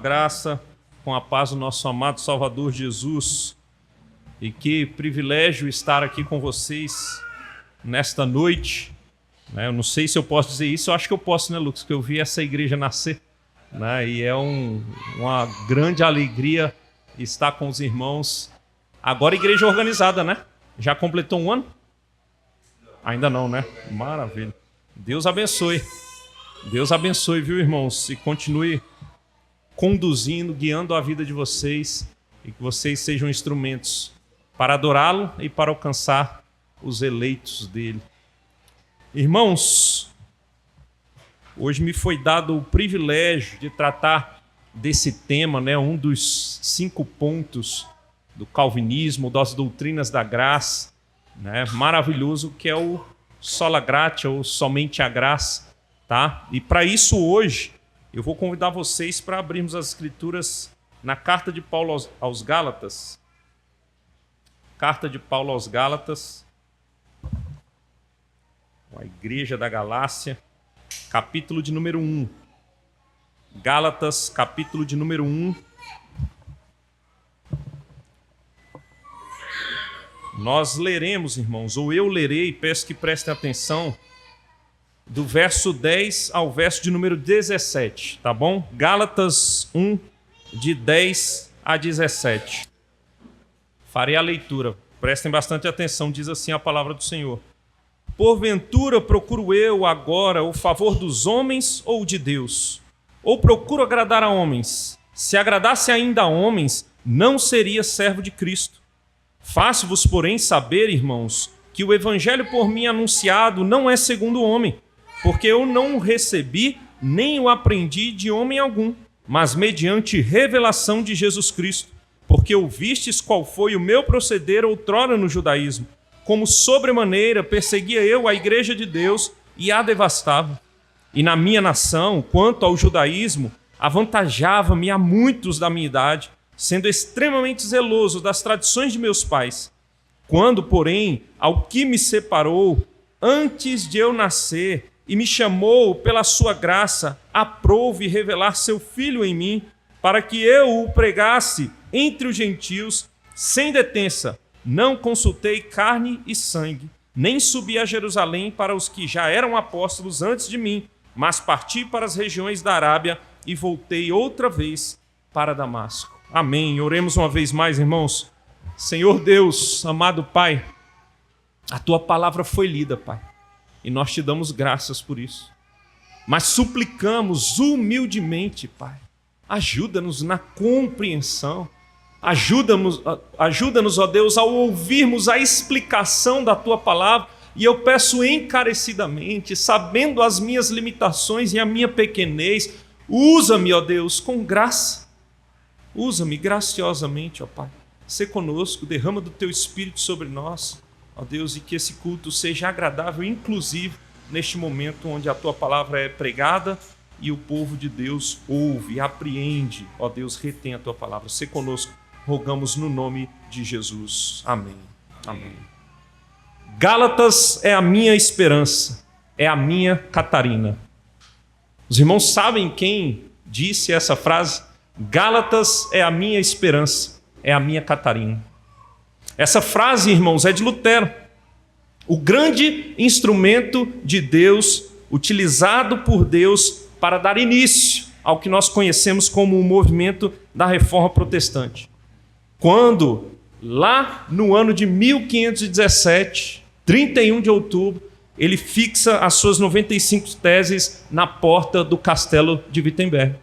graça, com a paz do nosso amado Salvador Jesus. E que privilégio estar aqui com vocês nesta noite. Eu não sei se eu posso dizer isso, eu acho que eu posso, né, Lucas? Que eu vi essa igreja nascer, né? E é uma grande alegria estar com os irmãos. Agora igreja organizada, né? Já completou um ano? Ainda não, né? Maravilha. Deus abençoe. Deus abençoe, viu, irmãos? E continue conduzindo, guiando a vida de vocês e que vocês sejam instrumentos para adorá-lo e para alcançar os eleitos dele. Irmãos, hoje me foi dado o privilégio de tratar desse tema, né? Um dos 5 pontos do calvinismo, das doutrinas da graça, né? Maravilhoso, que é o sola gratia, ou somente a graça, tá? E para isso hoje eu vou convidar vocês para abrirmos as escrituras na carta de Paulo aos Gálatas. Carta de Paulo aos Gálatas, a igreja da Galácia, capítulo de número 1. Gálatas, capítulo de número 1. Nós leremos, irmãos, ou eu lerei, peço que prestem atenção, do verso 10 ao verso de número 17, tá bom? Gálatas 1, de 10 a 17. Farei a leitura, prestem bastante atenção, diz assim a palavra do Senhor. Porventura procuro eu agora o favor dos homens ou de Deus? Ou procuro agradar a homens? Se agradasse ainda a homens, não seria servo de Cristo. Faço-vos, porém, saber, irmãos, que o evangelho por mim anunciado não é segundo o homem, porque eu não o recebi nem o aprendi de homem algum, mas mediante revelação de Jesus Cristo, porque ouvistes qual foi o meu proceder outrora no judaísmo, como sobremaneira perseguia eu a igreja de Deus e a devastava. E na minha nação, quanto ao judaísmo, avantajava-me a muitos da minha idade, sendo extremamente zeloso das tradições de meus pais. Quando, porém, ao que me separou antes de eu nascer e me chamou pela sua graça, aprouve revelar seu Filho em mim, para que eu o pregasse entre os gentios, sem detença. Não consultei carne e sangue, nem subi a Jerusalém para os que já eram apóstolos antes de mim, mas parti para as regiões da Arábia e voltei outra vez para Damasco. Amém. Oremos uma vez mais, irmãos. Senhor Deus, amado Pai, a Tua palavra foi lida, Pai, e nós Te damos graças por isso. Mas suplicamos humildemente, Pai, ajuda-nos na compreensão, ajuda-nos, ó Deus, ao ouvirmos a explicação da Tua palavra, e eu peço encarecidamente, sabendo as minhas limitações e a minha pequenez, usa-me, ó Deus, com graça. Usa-me graciosamente, ó Pai. Sê conosco, derrama do Teu Espírito sobre nós, ó Deus, e que esse culto seja agradável, inclusive neste momento onde a Tua palavra é pregada e o povo de Deus ouve, apreende, ó Deus, retém a Tua palavra. Sê conosco, rogamos no nome de Jesus. Amém. Amém. Gálatas é a minha esperança, é a minha Catarina. Os irmãos sabem quem disse essa frase? Gálatas é a minha esperança, é a minha Catarina. Essa frase, irmãos, é de Lutero, o grande instrumento de Deus, utilizado por Deus para dar início ao que nós conhecemos como o movimento da Reforma Protestante. Quando, lá no ano de 1517, 31 de outubro, ele fixa as suas 95 teses na porta do castelo de Wittenberg.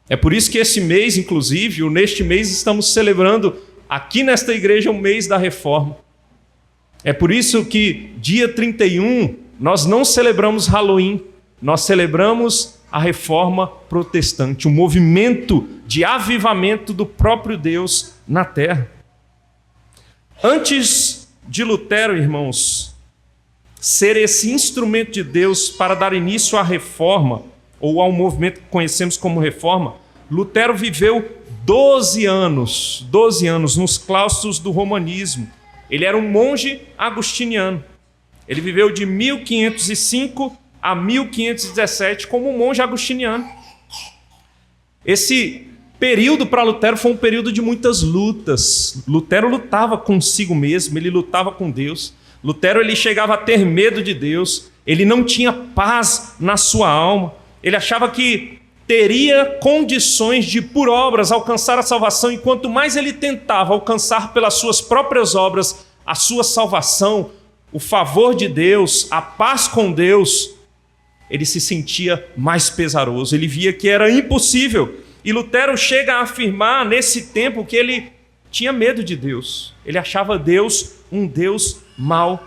É por isso que esse mês, inclusive, neste mês, estamos celebrando aqui nesta igreja o mês da Reforma. É por isso que dia 31 nós não celebramos Halloween, nós celebramos a Reforma Protestante, um movimento de avivamento do próprio Deus na terra. Antes de Lutero, irmãos, ser esse instrumento de Deus para dar início à reforma, ou ao movimento que conhecemos como reforma, Lutero viveu 12 anos nos claustros do romanismo. Ele era um monge agostiniano. Ele viveu de 1505 a 1517 como um monge agostiniano. Esse período para Lutero foi um período de muitas lutas. Lutero lutava consigo mesmo, ele lutava com Deus. Lutero ele chegava a ter medo de Deus, ele não tinha paz na sua alma, ele achava que teria condições de, por obras, alcançar a salvação, e quanto mais ele tentava alcançar pelas suas próprias obras a sua salvação, o favor de Deus, a paz com Deus, ele se sentia mais pesaroso, ele via que era impossível. E Lutero chega a afirmar nesse tempo que ele tinha medo de Deus, ele achava Deus um Deus mau.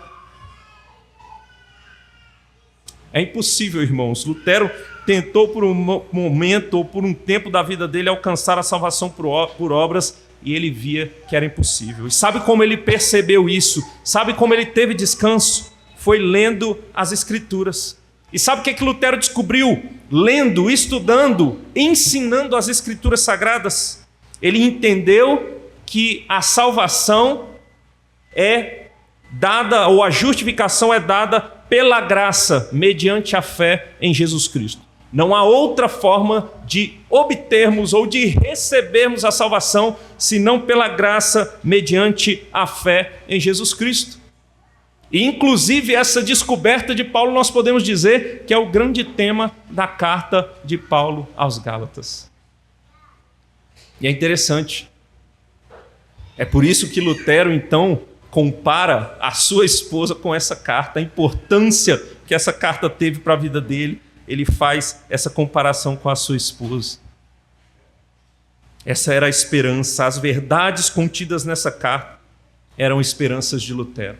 É impossível, irmãos. Lutero tentou por um momento ou por um tempo da vida dele alcançar a salvação por obras, e ele via que era impossível. E sabe como ele percebeu isso? Sabe como ele teve descanso? Foi lendo as Escrituras. E sabe o que Lutero descobriu? Lendo, estudando, ensinando as Escrituras Sagradas. Ele entendeu que a salvação é dada, ou a justificação é dada pela graça, mediante a fé em Jesus Cristo. Não há outra forma de obtermos ou de recebermos a salvação, senão pela graça, mediante a fé em Jesus Cristo. E inclusive essa descoberta de Paulo nós podemos dizer que é o grande tema da carta de Paulo aos Gálatas. E é interessante. É por isso que Lutero então compara a sua esposa com essa carta, a importância que essa carta teve para a vida dele. Ele faz essa comparação com a sua esposa. Essa era a esperança. As verdades contidas nessa carta eram esperanças de Lutero.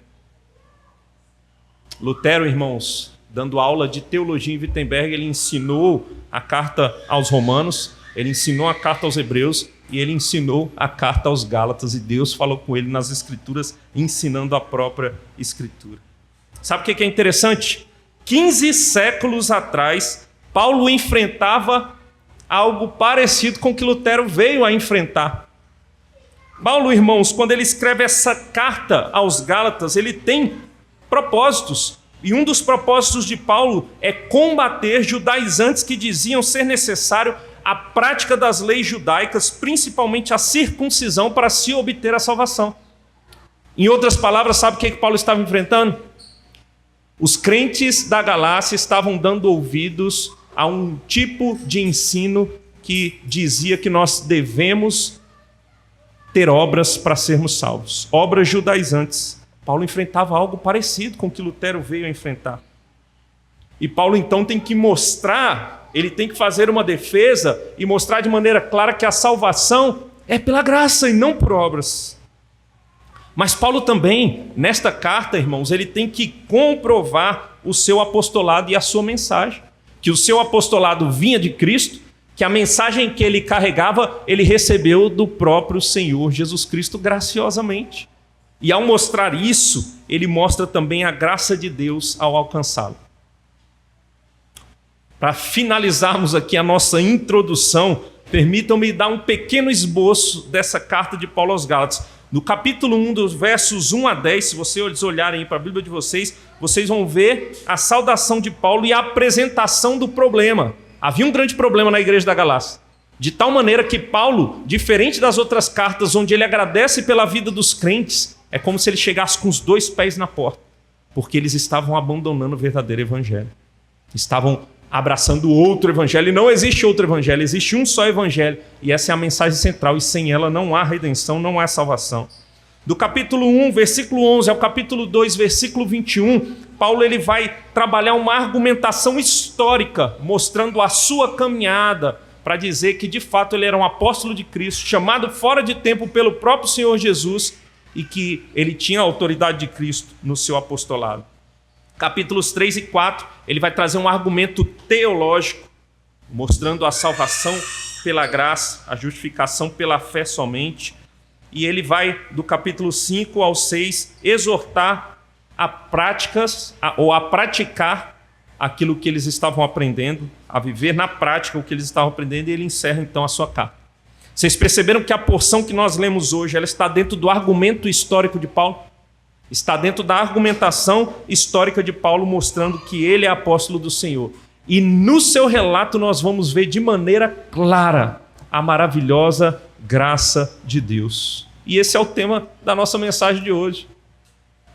Lutero, irmãos, dando aula de teologia em Wittenberg, ele ensinou a carta aos Romanos, ele ensinou a carta aos Hebreus e ele ensinou a carta aos Gálatas, e Deus falou com ele nas Escrituras, ensinando a própria Escritura. Sabe o que é interessante? 15 séculos atrás, Paulo enfrentava algo parecido com o que Lutero veio a enfrentar. Paulo, irmãos, quando ele escreve essa carta aos Gálatas, ele tem propósitos. E um dos propósitos de Paulo é combater judaizantes que diziam ser necessário a prática das leis judaicas, principalmente a circuncisão, para se obter a salvação. Em outras palavras, sabe o que Paulo estava enfrentando? Os crentes da Galácia estavam dando ouvidos a um tipo de ensino que dizia que nós devemos ter obras para sermos salvos, obras judaizantes. Paulo enfrentava algo parecido com o que Lutero veio a enfrentar. E Paulo então tem que mostrar, ele tem que fazer uma defesa e mostrar de maneira clara que a salvação é pela graça e não por obras. Mas Paulo também, nesta carta, irmãos, ele tem que comprovar o seu apostolado e a sua mensagem. Que o seu apostolado vinha de Cristo, que a mensagem que ele carregava, ele recebeu do próprio Senhor Jesus Cristo graciosamente. E ao mostrar isso, ele mostra também a graça de Deus ao alcançá-lo. Para finalizarmos aqui a nossa introdução, permitam-me dar um pequeno esboço dessa carta de Paulo aos Gálatas. No capítulo 1, dos versos 1 a 10, se vocês olharem para a Bíblia de vocês, vocês vão ver a saudação de Paulo e a apresentação do problema. Havia um grande problema na igreja da Galácia, de tal maneira que Paulo, diferente das outras cartas onde ele agradece pela vida dos crentes, é como se ele chegasse com os 2 pés na porta, porque eles estavam abandonando o verdadeiro evangelho. Estavam abraçando outro evangelho, e não existe outro evangelho, existe um só evangelho, e essa é a mensagem central, e sem ela não há redenção, não há salvação. Do capítulo 1, versículo 11, ao capítulo 2, versículo 21, Paulo ele vai trabalhar uma argumentação histórica, mostrando a sua caminhada, para dizer que de fato ele era um apóstolo de Cristo, chamado fora de tempo pelo próprio Senhor Jesus, e que ele tinha a autoridade de Cristo no seu apostolado. Capítulos 3 e 4, ele vai trazer um argumento teológico, mostrando a salvação pela graça, a justificação pela fé somente. E ele vai, do capítulo 5 ao 6, exortar a praticar aquilo que eles estavam aprendendo, a viver na prática o que eles estavam aprendendo, e ele encerra então a sua carta. Vocês perceberam que a porção que nós lemos hoje, ela está dentro do argumento histórico de Paulo? Está dentro da argumentação histórica de Paulo, mostrando que ele é apóstolo do Senhor. E no seu relato nós vamos ver de maneira clara a maravilhosa graça de Deus. E esse é o tema da nossa mensagem de hoje.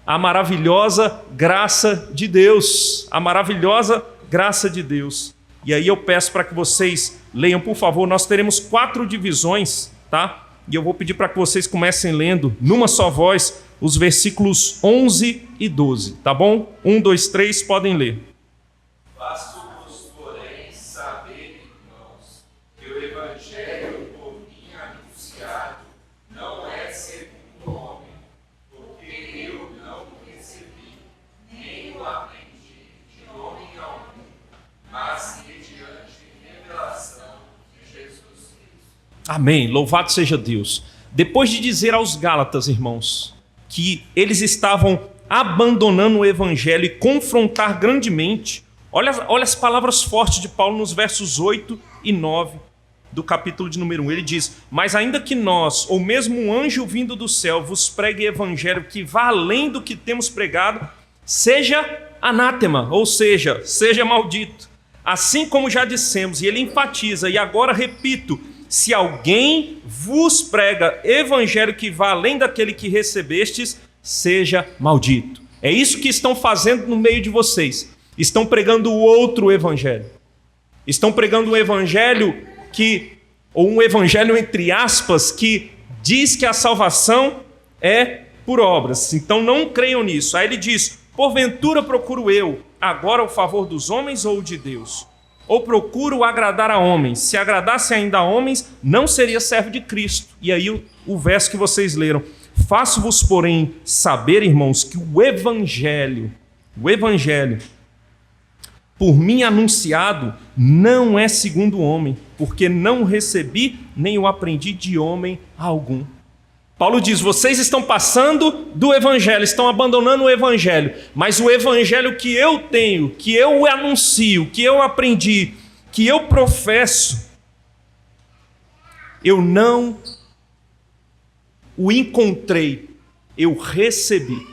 A maravilhosa graça de Deus. A maravilhosa graça de Deus. E aí eu peço para que vocês leiam, por favor. Nós teremos 4 divisões, tá? E eu vou pedir para que vocês comecem lendo, numa só voz, os versículos 11 e 12, tá bom? 1, 2, 3, podem ler. Faço-vos, porém, saber, irmãos, que o evangelho por mim anunciado não é segundo o homem, porque eu não recebi, nem o aprendi de homem algum, mas mediante revelação de Jesus Cristo. Amém, louvado seja Deus. Depois de dizer aos Gálatas, irmãos, que eles estavam abandonando o evangelho e confrontar grandemente, olha as palavras fortes de Paulo nos versos 8 e 9 do capítulo de número 1. Ele diz: mas ainda que nós, ou mesmo um anjo vindo do céu, vos pregue evangelho que vá além do que temos pregado, seja anátema, ou seja, seja maldito. Assim como já dissemos, e ele enfatiza, e agora repito, se alguém vos prega evangelho que vá além daquele que recebestes, seja maldito. É isso que estão fazendo no meio de vocês. Estão pregando o outro evangelho. Estão pregando um evangelho ou um evangelho entre aspas, que diz que a salvação é por obras. Então não creiam nisso. Aí ele diz: porventura procuro eu agora o favor dos homens ou de Deus? Ou procuro agradar a homens? Se agradasse ainda a homens, não seria servo de Cristo. E aí o verso que vocês leram: faço-vos, porém, saber, irmãos, que o evangelho, por mim anunciado, não é segundo o homem, porque não recebi nem o aprendi de homem algum. Paulo diz: vocês estão passando do evangelho, estão abandonando o evangelho, mas o evangelho que eu tenho, que eu anuncio, que eu aprendi, que eu professo, eu não o encontrei, eu recebi.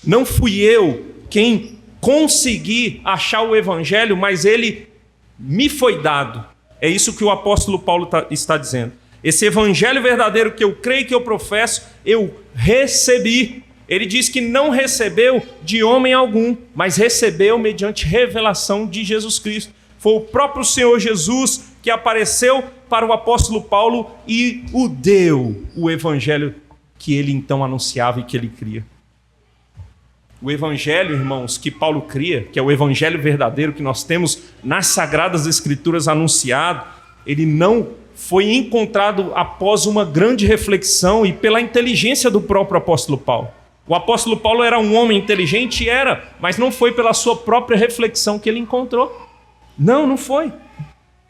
Não fui eu quem consegui achar o evangelho, mas ele me foi dado. É isso que o apóstolo Paulo está dizendo. Esse evangelho verdadeiro que eu creio, que eu professo, eu recebi. Ele diz que não recebeu de homem algum, mas recebeu mediante revelação de Jesus Cristo. Foi o próprio Senhor Jesus que apareceu para o apóstolo Paulo e o deu o evangelho que ele então anunciava e que ele cria. O evangelho, irmãos, que Paulo cria, que é o evangelho verdadeiro que nós temos nas Sagradas Escrituras anunciado, ele não foi encontrado após uma grande reflexão e pela inteligência do próprio apóstolo Paulo. O apóstolo Paulo era um homem inteligente? Era, mas não foi pela sua própria reflexão que ele encontrou. Não foi.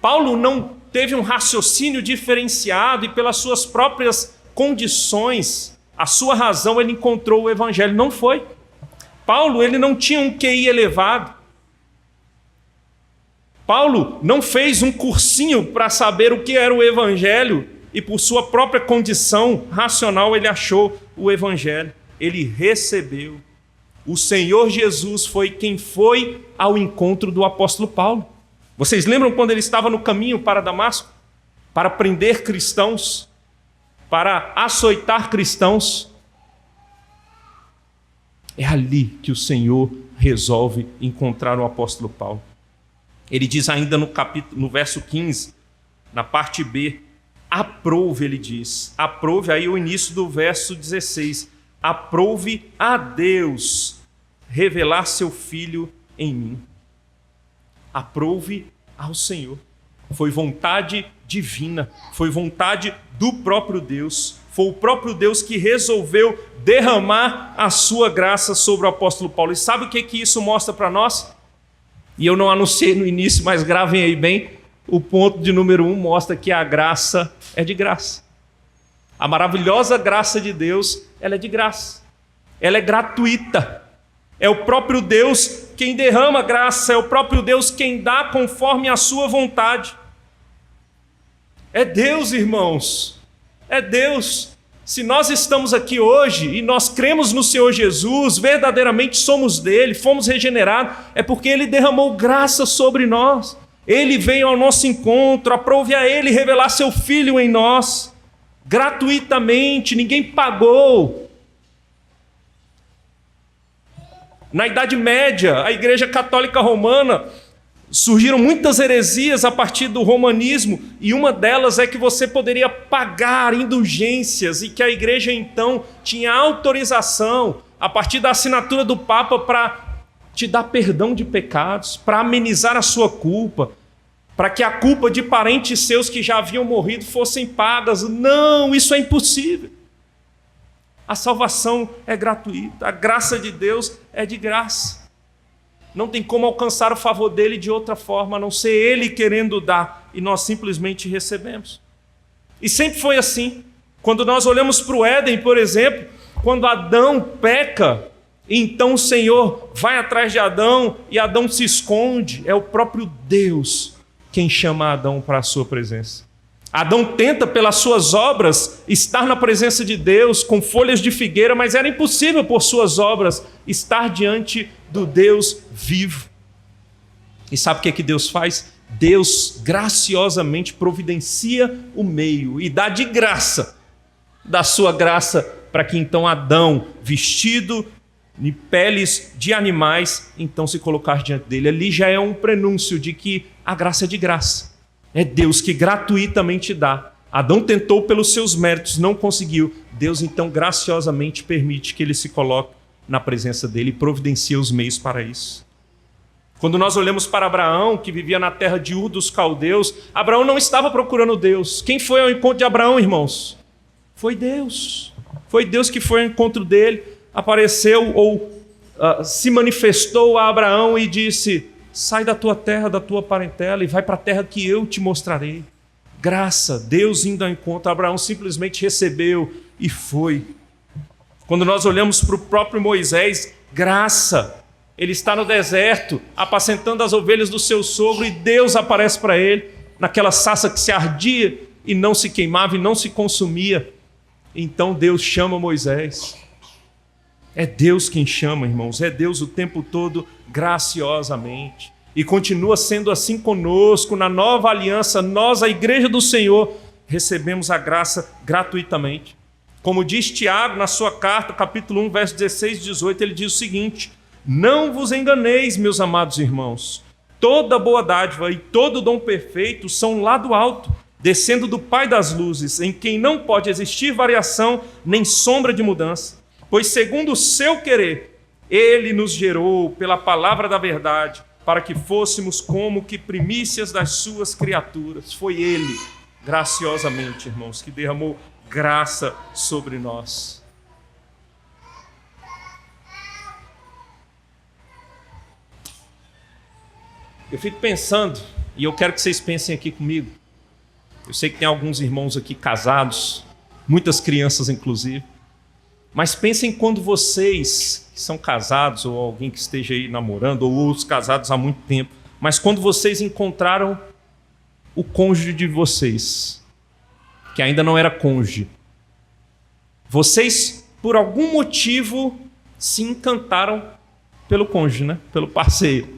Paulo não teve um raciocínio diferenciado e pelas suas próprias condições, a sua razão, ele encontrou o evangelho. Não foi. Paulo, ele não tinha um QI elevado. Paulo não fez um cursinho para saber o que era o evangelho e por sua própria condição racional ele achou o evangelho. Ele recebeu. O Senhor Jesus foi quem foi ao encontro do apóstolo Paulo. Vocês lembram quando ele estava no caminho para Damasco? Para prender cristãos, para açoitar cristãos. É ali que o Senhor resolve encontrar o apóstolo Paulo. Ele diz ainda no verso 15, na parte B, aprove, ele diz. Aprove, aí o início do verso 16. Aprove a Deus revelar seu Filho em mim. Aprove ao Senhor. Foi vontade divina, foi vontade do próprio Deus. Foi o próprio Deus que resolveu derramar a sua graça sobre o apóstolo Paulo. E sabe o que isso mostra para nós? E eu não anunciei no início, mas gravem aí bem, o ponto de número 1 mostra que a graça é de graça. A maravilhosa graça de Deus, ela é de graça. Ela é gratuita. É o próprio Deus quem derrama graça, é o próprio Deus quem dá conforme a sua vontade. É Deus, irmãos. É Deus. Se nós estamos aqui hoje e nós cremos no Senhor Jesus, verdadeiramente somos dele, fomos regenerados, é porque ele derramou graça sobre nós. Ele veio ao nosso encontro, aprove a Ele revelar seu Filho em nós, gratuitamente, ninguém pagou. Na Idade Média, a Igreja Católica Romana, surgiram muitas heresias a partir do romanismo, e uma delas é que você poderia pagar indulgências e que a igreja então tinha autorização, a partir da assinatura do Papa, para te dar perdão de pecados, para amenizar a sua culpa, para que a culpa de parentes seus que já haviam morrido fossem pagas. Não, isso é impossível. A salvação é gratuita, a graça de Deus é de graça. Não tem como alcançar o favor dele de outra forma, a não ser ele querendo dar, e nós simplesmente recebemos. E sempre foi assim. Quando nós olhamos para o Éden, por exemplo, quando Adão peca, então o Senhor vai atrás de Adão e Adão se esconde. É o próprio Deus quem chama Adão para a sua presença. Adão tenta, pelas suas obras, estar na presença de Deus com folhas de figueira, mas era impossível por suas obras estar diante do Deus vivo. E sabe o que Deus faz? Deus graciosamente providencia o meio e dá de graça, da sua graça, para que então Adão, vestido de peles de animais, então se colocar diante dele. Ali já é um prenúncio de que a graça é de graça. É Deus que gratuitamente dá. Adão tentou pelos seus méritos, não conseguiu. Deus então graciosamente permite que ele se coloque na presença dele e providencia os meios para isso. Quando nós olhamos para Abraão, que vivia na terra de Ur dos Caldeus, Abraão não estava procurando Deus. Quem foi ao encontro de Abraão, irmãos? Foi Deus. Foi Deus que foi ao encontro dele, apareceu ou se manifestou a Abraão e disse: sai da tua terra, da tua parentela e vai para a terra que eu te mostrarei. Graça, Deus indo ao encontro. Abraão simplesmente recebeu e foi. Quando nós olhamos para o próprio Moisés, graça. Ele está no deserto, apacentando as ovelhas do seu sogro, e Deus aparece para ele, naquela sarça que se ardia e não se queimava e não se consumia. Então Deus chama Moisés. É Deus quem chama, irmãos, é Deus o tempo todo, graciosamente. E continua sendo assim conosco, na nova aliança, nós, a igreja do Senhor, recebemos a graça gratuitamente. Como diz Tiago na sua carta, capítulo 1, verso 16 e 18, ele diz o seguinte: não vos enganeis, meus amados irmãos, toda boa dádiva e todo dom perfeito são lá do alto, descendo do Pai das luzes, em quem não pode existir variação nem sombra de mudança. Pois segundo o seu querer, ele nos gerou pela palavra da verdade, para que fôssemos como que primícias das suas criaturas. Foi ele, graciosamente, irmãos, que derramou graça sobre nós. Eu fico pensando, e eu quero que vocês pensem aqui comigo. Eu sei que tem alguns irmãos aqui casados, muitas crianças inclusive. Mas pensem quando vocês que são casados, ou alguém que esteja aí namorando, ou outros casados há muito tempo, mas quando vocês encontraram o cônjuge de vocês, que ainda não era cônjuge, vocês, por algum motivo, se encantaram pelo cônjuge, né? Pelo parceiro.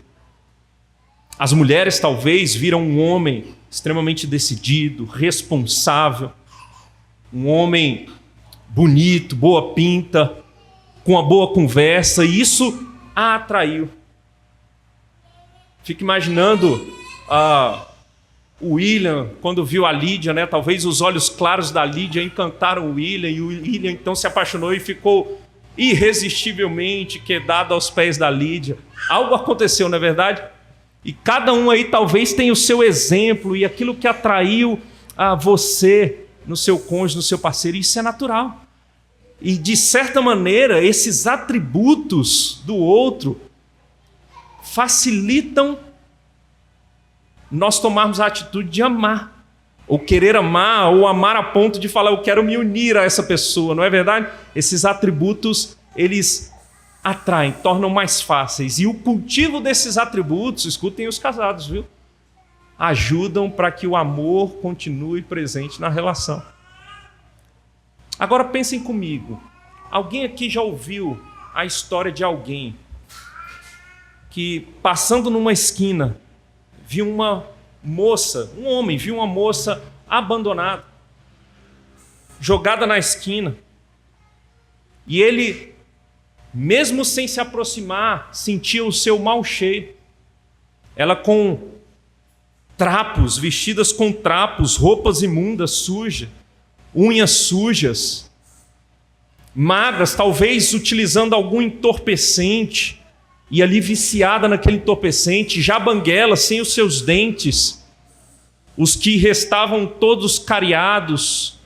As mulheres talvez viram um homem extremamente decidido, responsável, um homem bonito, boa pinta, com uma boa conversa, e isso a atraiu. Fico imaginando o William, quando viu a Lídia, né? Talvez os olhos claros da Lídia encantaram o William, e o William então se apaixonou e ficou irresistivelmente quedado aos pés da Lídia. Algo aconteceu, não é verdade? E cada um aí talvez tenha o seu exemplo e aquilo que atraiu a você no seu cônjuge, no seu parceiro. Isso é natural. E de certa maneira, esses atributos do outro facilitam nós tomarmos a atitude de amar, ou querer amar, ou amar a ponto de falar: eu quero me unir a essa pessoa, não é verdade? Esses atributos, eles atraem, tornam mais fáceis. E o cultivo desses atributos, escutem os casados, viu? Ajudam para que o amor continue presente na relação. Agora pensem comigo. Alguém aqui já ouviu a história de alguém que, passando numa esquina, viu uma moça, um homem viu uma moça abandonada, jogada na esquina. E ele, mesmo sem se aproximar, sentia o seu mau cheiro. Ela com trapos, vestidas com trapos, roupas imundas, sujas, unhas sujas, magras, talvez utilizando algum entorpecente, e ali viciada naquele entorpecente, já banguela, sem os seus dentes, os que restavam todos cariados,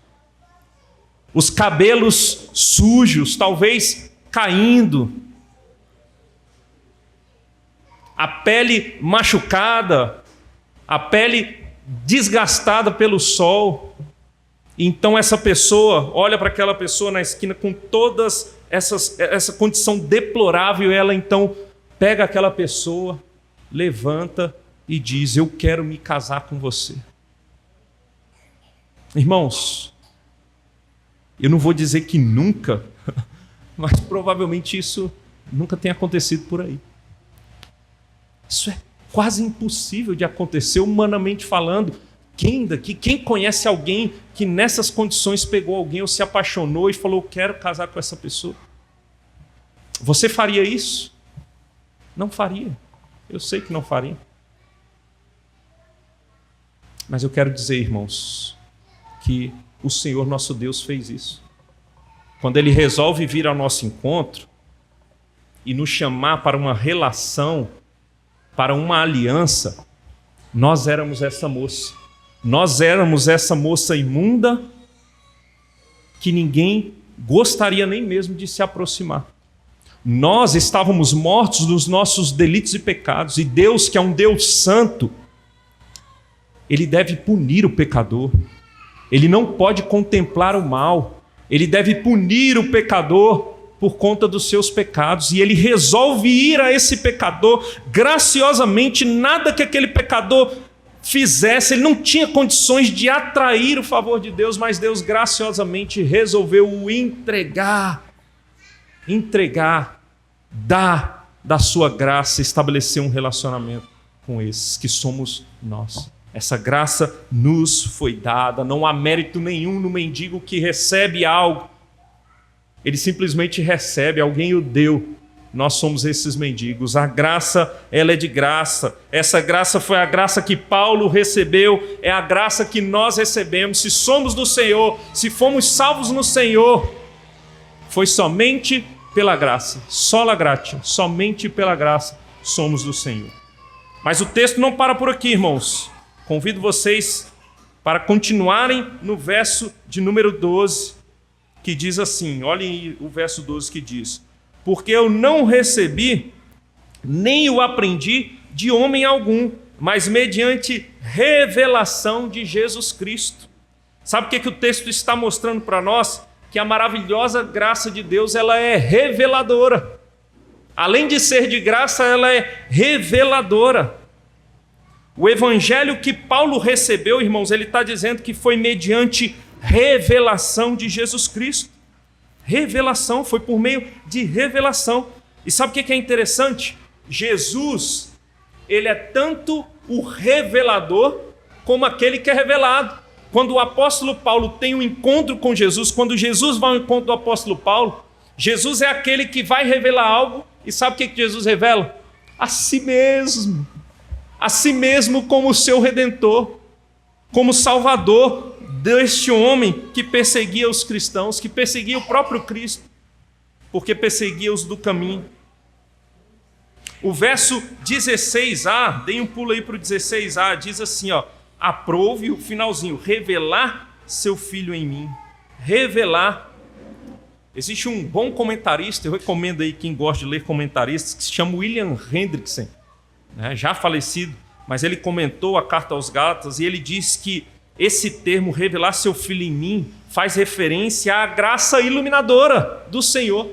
os cabelos sujos, talvez caindo, a pele machucada, a pele desgastada pelo sol. Então essa pessoa olha para aquela pessoa na esquina com todas essa condição deplorável, e ela então pega aquela pessoa, levanta e diz: eu quero me casar com você. Irmãos, eu não vou dizer que nunca, mas provavelmente isso nunca tem acontecido por aí. Isso é quase impossível de acontecer, humanamente falando. Quem daqui, quem conhece alguém que nessas condições pegou alguém ou se apaixonou e falou: eu quero casar com essa pessoa? Você faria isso? Não faria. Eu sei que não faria. Mas eu quero dizer, irmãos, que o Senhor nosso Deus fez isso. Quando Ele resolve vir ao nosso encontro e nos chamar para uma relação, para uma aliança, nós éramos essa moça. Nós éramos essa moça imunda que ninguém gostaria nem mesmo de se aproximar. Nós estávamos mortos nos nossos delitos e pecados, e Deus, que é um Deus santo, Ele deve punir o pecador. Ele não pode contemplar o mal. Ele deve punir o pecador por conta dos seus pecados, e Ele resolve ir a esse pecador graciosamente. Nada que aquele pecador fizesse, ele não tinha condições de atrair o favor de Deus, mas Deus graciosamente resolveu o entregar, dar da sua graça, estabelecer um relacionamento com esses que somos nós. Essa graça nos foi dada, não há mérito nenhum no mendigo que recebe algo. Ele simplesmente recebe, alguém o deu. Nós somos esses mendigos. A graça, ela é de graça. Essa graça foi a graça que Paulo recebeu, é a graça que nós recebemos. Se somos do Senhor, se fomos salvos no Senhor, foi somente pela graça. Sola gratia, somente pela graça somos do Senhor. Mas o texto não para por aqui, irmãos. Convido vocês para continuarem no verso de número 12, que diz assim, olhem o verso 12 que diz: porque eu não recebi, nem o aprendi de homem algum, mas mediante revelação de Jesus Cristo. Sabe o que o texto está mostrando para nós? Que a maravilhosa graça de Deus, ela é reveladora. Além de ser de graça, ela é reveladora. O evangelho que Paulo recebeu, irmãos, ele está dizendo que foi mediante revelação de Jesus Cristo. Revelação, foi por meio de revelação. E sabe o que é interessante? Jesus, ele é tanto o revelador como aquele que é revelado. Quando o apóstolo Paulo tem um encontro com Jesus, quando Jesus vai ao encontro do apóstolo Paulo, Jesus é aquele que vai revelar algo. E sabe o que Jesus revela? A si mesmo. A si mesmo como seu Redentor, como Salvador deste homem que perseguia os cristãos, que perseguia o próprio Cristo, porque perseguia os do caminho. O verso 16a, dei um pulo aí para o 16a, diz assim, ó: aprove, o finalzinho, revelar seu Filho em mim. Revelar. Existe um bom comentarista, eu recomendo aí quem gosta de ler comentaristas, que se chama William Hendrickson, já falecido, mas ele comentou a carta aos Gálatas e ele diz que esse termo, revelar seu Filho em mim, faz referência à graça iluminadora do Senhor.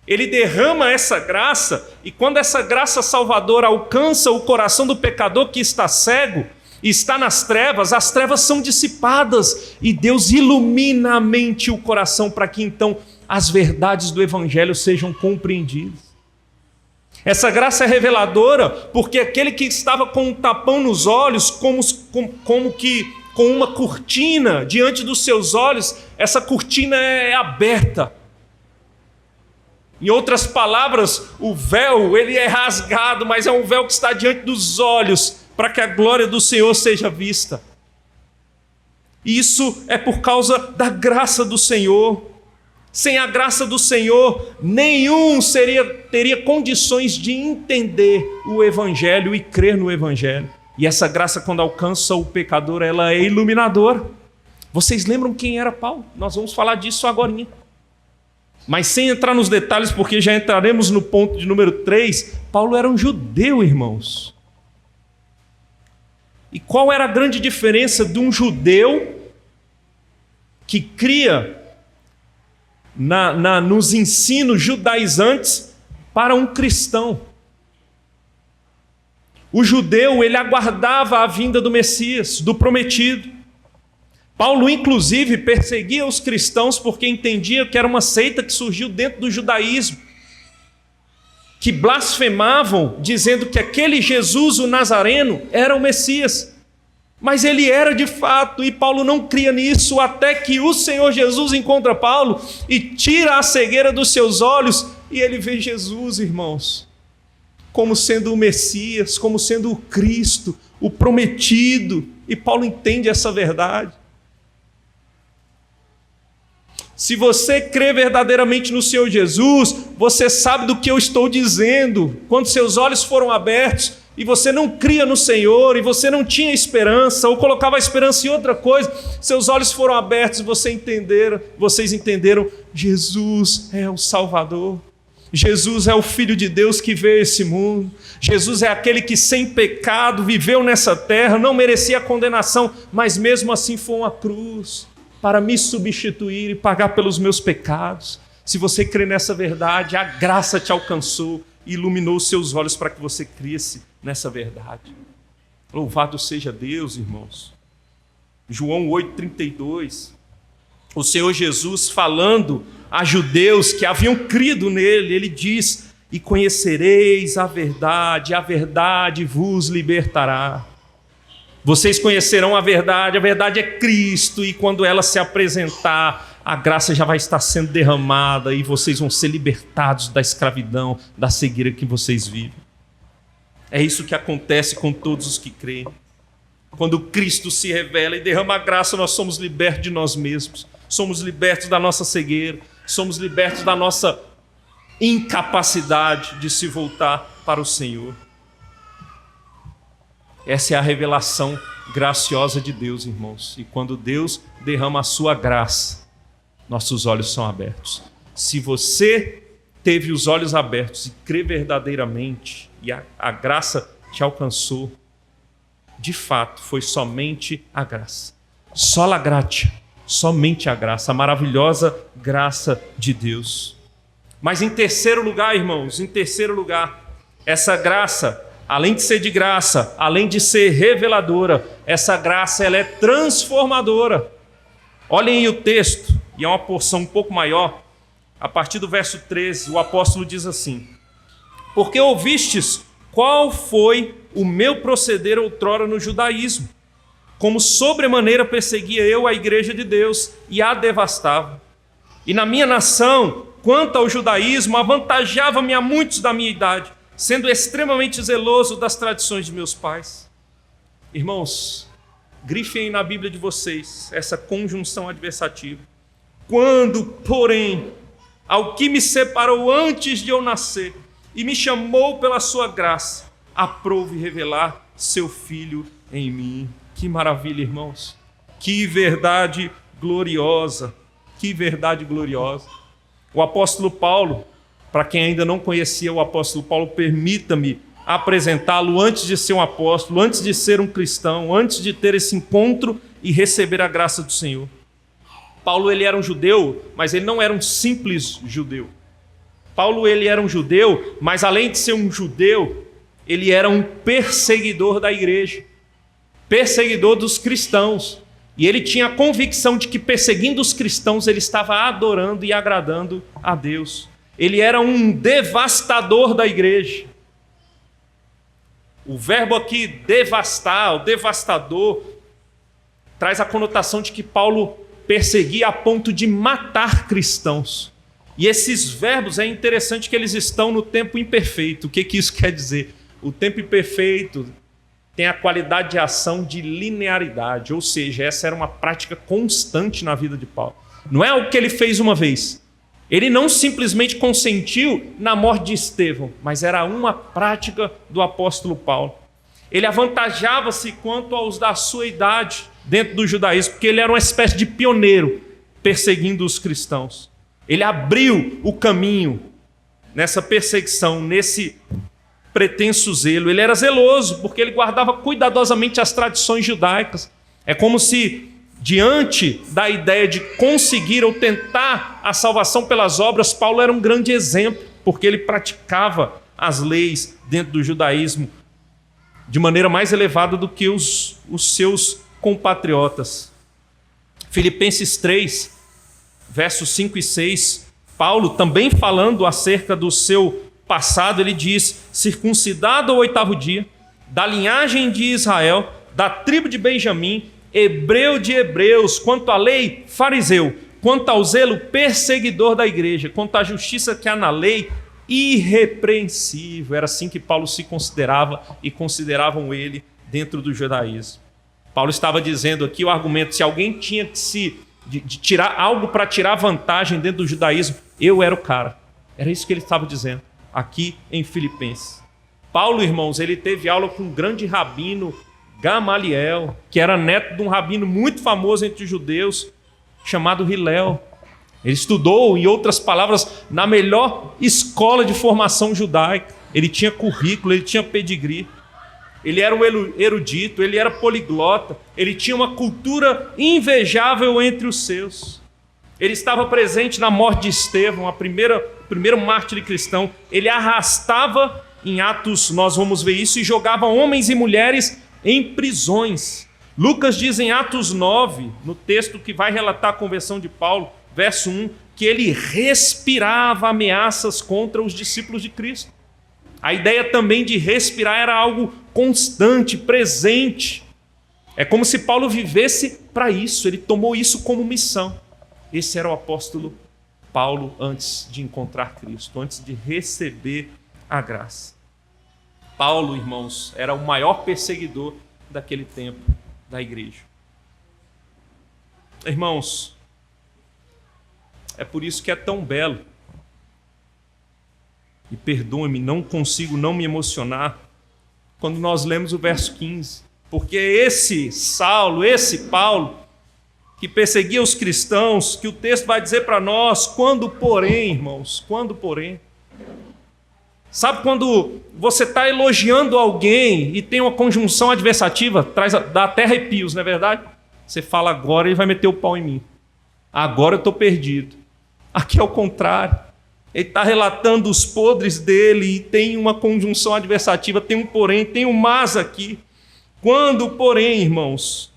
Ele derrama essa graça, e quando essa graça salvadora alcança o coração do pecador que está cego e está nas trevas, as trevas são dissipadas e Deus ilumina a mente e o coração para que então as verdades do Evangelho sejam compreendidas. Essa graça é reveladora porque aquele que estava com um tapão nos olhos, como que com uma cortina diante dos seus olhos, essa cortina é aberta. Em outras palavras, o véu ele é rasgado, mas é um véu que está diante dos olhos, para que a glória do Senhor seja vista. Isso é por causa da graça do Senhor. Sem a graça do Senhor, nenhum teria condições de entender o Evangelho e crer no Evangelho. E essa graça, quando alcança o pecador, ela é iluminadora. Vocês lembram quem era Paulo? Nós vamos falar disso agorinha. Mas sem entrar nos detalhes, porque já entraremos no ponto de número 3, Paulo era um judeu, irmãos. E qual era a grande diferença de um judeu que cria nos ensinos judaizantes para um cristão? O judeu, ele aguardava a vinda do Messias, do prometido. Paulo, inclusive, perseguia os cristãos porque entendia que era uma seita que surgiu dentro do judaísmo, que blasfemavam, dizendo que aquele Jesus, o Nazareno, era o Messias. Mas ele era de fato, e Paulo não cria nisso, até que o Senhor Jesus encontra Paulo e tira a cegueira dos seus olhos, e ele vê Jesus, irmãos, como sendo o Messias, como sendo o Cristo, o prometido, e Paulo entende essa verdade. Se você crê verdadeiramente no Senhor Jesus, você sabe do que eu estou dizendo. Quando seus olhos foram abertos e você não cria no Senhor, e você não tinha esperança, ou colocava a esperança em outra coisa, seus olhos foram abertos e vocês entenderam, Jesus é o Salvador. Jesus é o Filho de Deus que veio a esse mundo. Jesus é aquele que sem pecado viveu nessa terra, não merecia a condenação, mas mesmo assim foi uma cruz para me substituir e pagar pelos meus pecados. Se você crê nessa verdade, a graça te alcançou e iluminou os seus olhos para que você cresça nessa verdade. Louvado seja Deus, irmãos. João 8,32, o Senhor Jesus falando a judeus que haviam crido nele, ele diz: e conhecereis a verdade vos libertará. Vocês conhecerão a verdade é Cristo, e quando ela se apresentar, a graça já vai estar sendo derramada e vocês vão ser libertados da escravidão, da cegueira que vocês vivem. É isso que acontece com todos os que creem. Quando Cristo se revela e derrama a graça, nós somos libertos de nós mesmos, somos libertos da nossa cegueira, somos libertos da nossa incapacidade de se voltar para o Senhor. Essa é a revelação graciosa de Deus, irmãos. E quando Deus derrama a sua graça, nossos olhos são abertos. Se você teve os olhos abertos e crê verdadeiramente, e a graça te alcançou, de fato, foi somente a graça. Sola gratia, somente a graça, a maravilhosa graça de Deus. Mas em terceiro lugar, irmãos, essa graça, além de ser de graça, além de ser reveladora, essa graça ela é transformadora. Olhem aí o texto, e é uma porção um pouco maior. A partir do verso 13, o apóstolo diz assim: porque ouvistes qual foi o meu proceder outrora no judaísmo, como sobremaneira perseguia eu a igreja de Deus e a devastava. E na minha nação, quanto ao judaísmo, avantajava-me a muitos da minha idade, sendo extremamente zeloso das tradições de meus pais. Irmãos, grifem na Bíblia de vocês essa conjunção adversativa. Quando, porém, ao que me separou antes de eu nascer e me chamou pela sua graça, aprouve revelar seu Filho em mim. Que maravilha, irmãos. Que verdade gloriosa. Que verdade gloriosa. O apóstolo Paulo, para quem ainda não conhecia o apóstolo Paulo, permita-me apresentá-lo antes de ser um apóstolo, antes de ser um cristão, antes de ter esse encontro e receber a graça do Senhor. Paulo, ele era um judeu, mas ele não era um simples judeu. Paulo, ele era um judeu, mas além de ser um judeu, ele era um perseguidor da igreja, perseguidor dos cristãos. E ele tinha a convicção de que perseguindo os cristãos, ele estava adorando e agradando a Deus. Ele era um devastador da igreja. O verbo aqui devastar, o devastador, traz a conotação de que Paulo perseguia a ponto de matar cristãos. E esses verbos, é interessante que eles estão no tempo imperfeito. O que isso quer dizer? O tempo imperfeito tem a qualidade de ação de linearidade, ou seja, essa era uma prática constante na vida de Paulo. Não é algo que ele fez uma vez. Ele não simplesmente consentiu na morte de Estevão, mas era uma prática do apóstolo Paulo. Ele avantajava-se quanto aos da sua idade dentro do judaísmo, porque ele era uma espécie de pioneiro perseguindo os cristãos. Ele abriu o caminho nessa perseguição, nesse pretenso zelo. Ele era zeloso, porque ele guardava cuidadosamente as tradições judaicas. É como se, diante da ideia de conseguir ou tentar a salvação pelas obras, Paulo era um grande exemplo, porque ele praticava as leis dentro do judaísmo de maneira mais elevada do que os seus compatriotas. Filipenses 3, versos 5 e 6, Paulo, também falando acerca do seu passado, ele diz: circuncidado ao 8º dia, da linhagem de Israel, da tribo de Benjamim, hebreu de hebreus, quanto à lei, fariseu, quanto ao zelo, perseguidor da igreja, quanto à justiça que há na lei, irrepreensível. Era assim que Paulo se considerava e consideravam ele dentro do judaísmo. Paulo estava dizendo aqui o argumento: se alguém tinha que de tirar algo para tirar vantagem dentro do judaísmo, eu era o cara. Era isso que ele estava dizendo aqui em Filipenses. Paulo, irmãos, ele teve aula com um grande rabino, Gamaliel, que era neto de um rabino muito famoso entre os judeus, chamado Hilel. Ele estudou, em outras palavras, na melhor escola de formação judaica. Ele tinha currículo, ele tinha pedigree. Ele era um erudito, ele era poliglota. Ele tinha uma cultura invejável entre os seus. Ele estava presente na morte de Estevão, o primeiro mártir cristão. Ele arrastava, em Atos nós vamos ver isso, e jogava homens e mulheres em prisões. Lucas diz em Atos 9, no texto que vai relatar a conversão de Paulo, verso 1, que ele respirava ameaças contra os discípulos de Cristo. A ideia também de respirar era algo constante, presente. É como se Paulo vivesse para isso, ele tomou isso como missão. Esse era o apóstolo Paulo antes de encontrar Cristo, antes de receber a graça. Paulo, irmãos, era o maior perseguidor daquele tempo da igreja. Irmãos, é por isso que é tão belo. E perdoe-me, não consigo não me emocionar quando nós lemos o verso 15. Porque esse Saulo, esse Paulo, que perseguia os cristãos, que o texto vai dizer para nós, quando porém, irmãos, quando porém. Sabe quando você está elogiando alguém e tem uma conjunção adversativa, dá até arrepios, não é verdade? Você fala, agora ele vai meter o pau em mim. Agora eu estou perdido. Aqui é o contrário. Ele está relatando os podres dele e tem uma conjunção adversativa, tem um porém, tem um mas aqui. Quando, porém, irmãos,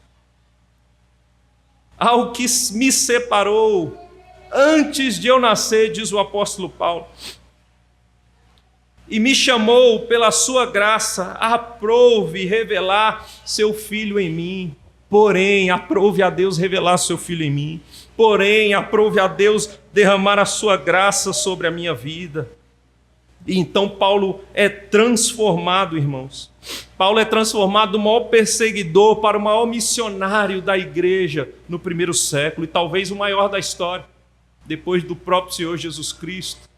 ao que me separou antes de eu nascer, diz o apóstolo Paulo, e me chamou pela sua graça, aprouve revelar seu Filho em mim. Porém, aprove a Deus revelar seu Filho em mim. Porém, aprove a Deus derramar a sua graça sobre a minha vida. E então Paulo é transformado, irmãos. Paulo é transformado do maior perseguidor para o maior missionário da igreja no primeiro século, e talvez o maior da história, depois do próprio Senhor Jesus Cristo.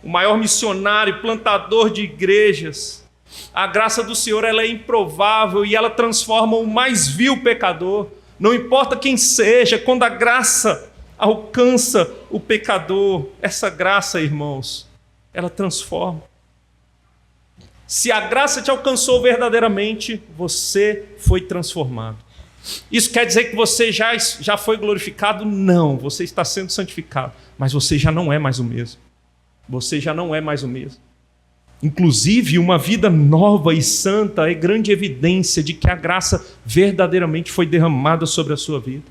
O maior missionário, plantador de igrejas. A graça do Senhor, ela é improvável e ela transforma o mais vil pecador. Não importa quem seja, quando a graça alcança o pecador, essa graça, irmãos, ela transforma. Se a graça te alcançou verdadeiramente, você foi transformado. Isso quer dizer que você já foi glorificado? Não, você está sendo santificado, mas você já não é mais o mesmo. Você já não é mais o mesmo. Inclusive, uma vida nova e santa é grande evidência de que a graça verdadeiramente foi derramada sobre a sua vida.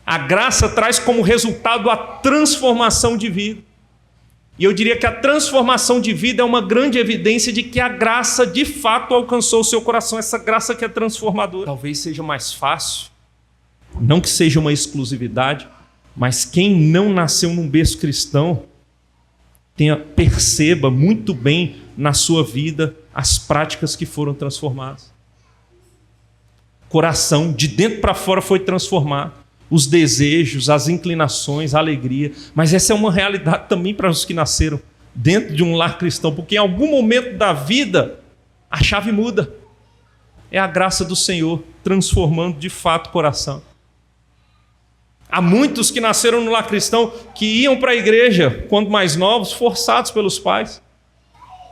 A graça traz como resultado a transformação de vida. E eu diria que a transformação de vida é uma grande evidência de que a graça de fato alcançou o seu coração, essa graça que é transformadora. Talvez seja mais fácil, não que seja uma exclusividade, mas quem não nasceu num berço cristão, perceba muito bem na sua vida as práticas que foram transformadas. Coração, de dentro para fora, foi transformado. Os desejos, as inclinações, a alegria. Mas essa é uma realidade também para os que nasceram dentro de um lar cristão, porque em algum momento da vida a chave muda. É a graça do Senhor transformando de fato o coração. Há muitos que nasceram no lar cristão que iam para a igreja, quando mais novos, forçados pelos pais.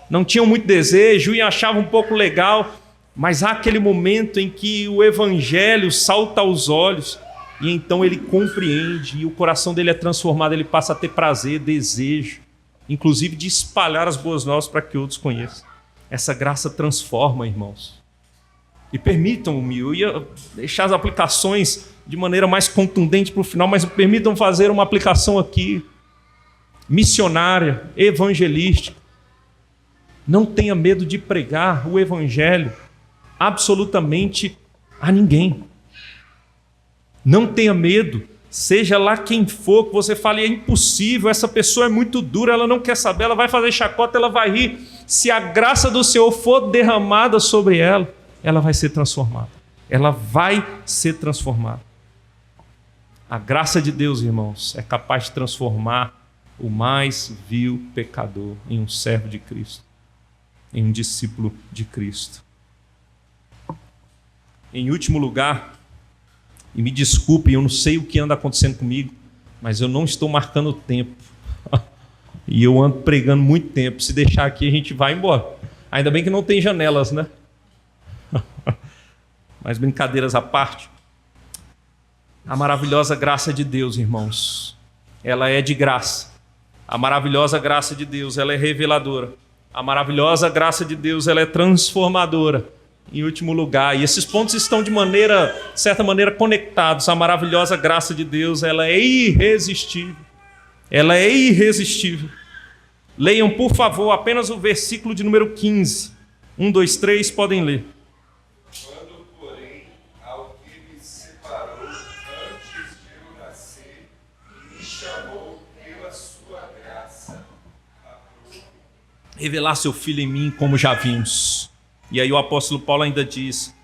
Não tinham muito desejo e achavam um pouco legal, mas há aquele momento em que o evangelho salta aos olhos e então ele compreende e o coração dele é transformado, ele passa a ter prazer, desejo, inclusive de espalhar as boas novas para que outros conheçam. Essa graça transforma, irmãos. E permitam-me, eu ia deixar as aplicações de maneira mais contundente para o final, mas permitam fazer uma aplicação aqui, missionária, evangelística. Não tenha medo de pregar o evangelho absolutamente a ninguém. Não tenha medo, seja lá quem for, que você fale, é impossível, essa pessoa é muito dura, ela não quer saber, ela vai fazer chacota, ela vai rir. Se a graça do Senhor for derramada sobre ela, ela vai ser transformada. Ela vai ser transformada. A graça de Deus, irmãos, é capaz de transformar o mais vil pecador em um servo de Cristo, em um discípulo de Cristo. Em último lugar, e me desculpem, eu não sei o que anda acontecendo comigo, mas eu não estou marcando o tempo. E eu ando pregando muito tempo. Se deixar aqui, a gente vai embora. Ainda bem que não tem janelas, né? Mas brincadeiras à parte. A maravilhosa graça de Deus, irmãos, ela é de graça. A maravilhosa graça de Deus, ela é reveladora. A maravilhosa graça de Deus, ela é transformadora. Em último lugar, e esses pontos estão de certa maneira conectados. A maravilhosa graça de Deus, ela é irresistível. Ela é irresistível. Leiam, por favor, apenas o versículo de número 15. 1, 2, 3, podem ler. Quando, porém, ao que me separou antes de eu nascer, me chamou pela sua graça. Revelar seu Filho em mim, como já vimos. E aí o apóstolo Paulo ainda diz,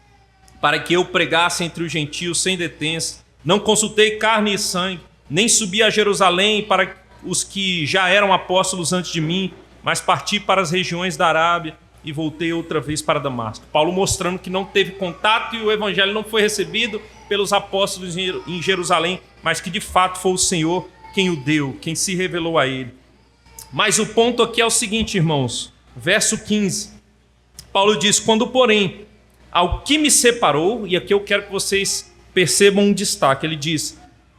para que eu pregasse entre os gentios sem detença, não consultei carne e sangue, nem subi a Jerusalém para os que já eram apóstolos antes de mim, mas parti para as regiões da Arábia e voltei outra vez para Damasco. Paulo mostrando que não teve contato e o evangelho não foi recebido pelos apóstolos em Jerusalém, mas que de fato foi o Senhor quem o deu, quem se revelou a ele. Mas o ponto aqui é o seguinte, irmãos, verso 15. Paulo diz, quando porém ao que me separou, e aqui eu quero que vocês percebam um destaque, ele diz,